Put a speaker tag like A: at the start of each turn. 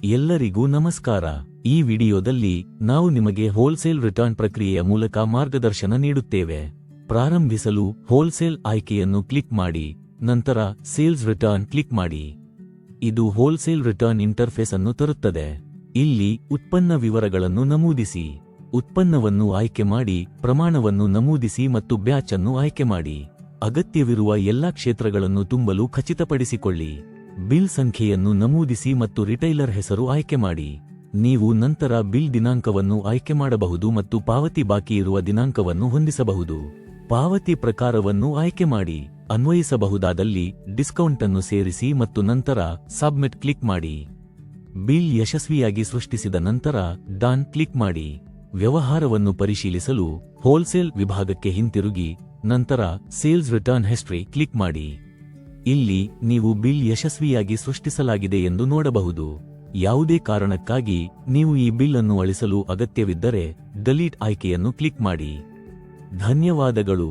A: ಎಲ್ಲರಿಗೂ ನಮಸ್ಕಾರ. ಈ ವಿಡಿಯೋದಲ್ಲಿ ನಾವು ನಿಮಗೆ ಹೋಲ್ಸೇಲ್ ರಿಟರ್ನ್ ಪ್ರಕ್ರಿಯೆಯ ಮೂಲಕ ಮಾರ್ಗದರ್ಶನ ನೀಡುತ್ತೇವೆ. ಪ್ರಾರಂಭಿಸಲು ಹೋಲ್ಸೇಲ್ ಆಯ್ಕೆಯನ್ನು ಕ್ಲಿಕ್ ಮಾಡಿ, ನಂತರ ಸೇಲ್ಸ್ ರಿಟರ್ನ್ ಕ್ಲಿಕ್ ಮಾಡಿ. ಇದು ಹೋಲ್ಸೇಲ್ ರಿಟರ್ನ್ ಇಂಟರ್ಫೇಸ್ ಅನ್ನು ತರುತ್ತದೆ. ಇಲ್ಲಿ ಉತ್ಪನ್ನ ವಿವರಗಳನ್ನು ನಮೂದಿಸಿ, ಉತ್ಪನ್ನವನ್ನು ಆಯ್ಕೆ ಮಾಡಿ, ಪ್ರಮಾಣವನ್ನು ನಮೂದಿಸಿ ಮತ್ತು ಬ್ಯಾಚ್ ಅನ್ನು ಆಯ್ಕೆ ಮಾಡಿ. ಅಗತ್ಯವಿರುವ ಎಲ್ಲಾ ಕ್ಷೇತ್ರಗಳನ್ನು ತುಂಬಲು ಖಚಿತಪಡಿಸಿಕೊಳ್ಳಿ. ಬಿಲ್ ಸಂಖ್ಯೆಯನ್ನು ನಮೂದಿಸಿ ಮತ್ತು ರಿಟೈಲರ್ ಹೆಸರು ಆಯ್ಕೆ ಮಾಡಿ. ನೀವು ನಂತರ ಬಿಲ್ ದಿನಾಂಕವನ್ನು ಆಯ್ಕೆ ಮಾಡಬಹುದು ಮತ್ತು ಪಾವತಿ ಬಾಕಿ ಇರುವ ದಿನಾಂಕವನ್ನು ಹೊಂದಿಸಬಹುದು. ಪಾವತಿ ಪ್ರಕಾರವನ್ನು ಆಯ್ಕೆ ಮಾಡಿ. ಅನ್ವಯಿಸಬಹುದಾದಲ್ಲಿ ಡಿಸ್ಕೌಂಟ್ ಅನ್ನು ಸೇರಿಸಿ ಮತ್ತು ನಂತರ ಸಬ್ಮಿಟ್ ಕ್ಲಿಕ್ ಮಾಡಿ. ಬಿಲ್ ಯಶಸ್ವಿಯಾಗಿ ಸೃಷ್ಟಿಸಿದ ನಂತರ ಡನ್ ಕ್ಲಿಕ್ ಮಾಡಿ. ವ್ಯವಹಾರವನ್ನು ಪರಿಶೀಲಿಸಲು ಹೋಲ್ಸೇಲ್ ವಿಭಾಗಕ್ಕೆ ಹಿಂತಿರುಗಿ, ನಂತರ ಸೇಲ್ಸ್ ರಿಟರ್ನ್ ಹಿಸ್ಟರಿ ಕ್ಲಿಕ್ ಮಾಡಿ. ಇಲ್ಲಿ ನೀವು ಬಿಲ್ ಯಶಸ್ವಿಯಾಗಿ ಸೃಷ್ಟಿಸಲಾಗಿದೆ ಎಂದು ನೋಡಬಹುದು. ಯಾವುದೇ ಕಾರಣಕ್ಕಾಗಿ ನೀವು ಈ ಬಿಲ್ ಅನ್ನು ಅಳಿಸಲು ಅಗತ್ಯವಿದ್ದರೆ ಡಿಲೀಟ್ ಆಯ್ಕೆಯನ್ನು ಕ್ಲಿಕ್ ಮಾಡಿ. ಧನ್ಯವಾದಗಳು.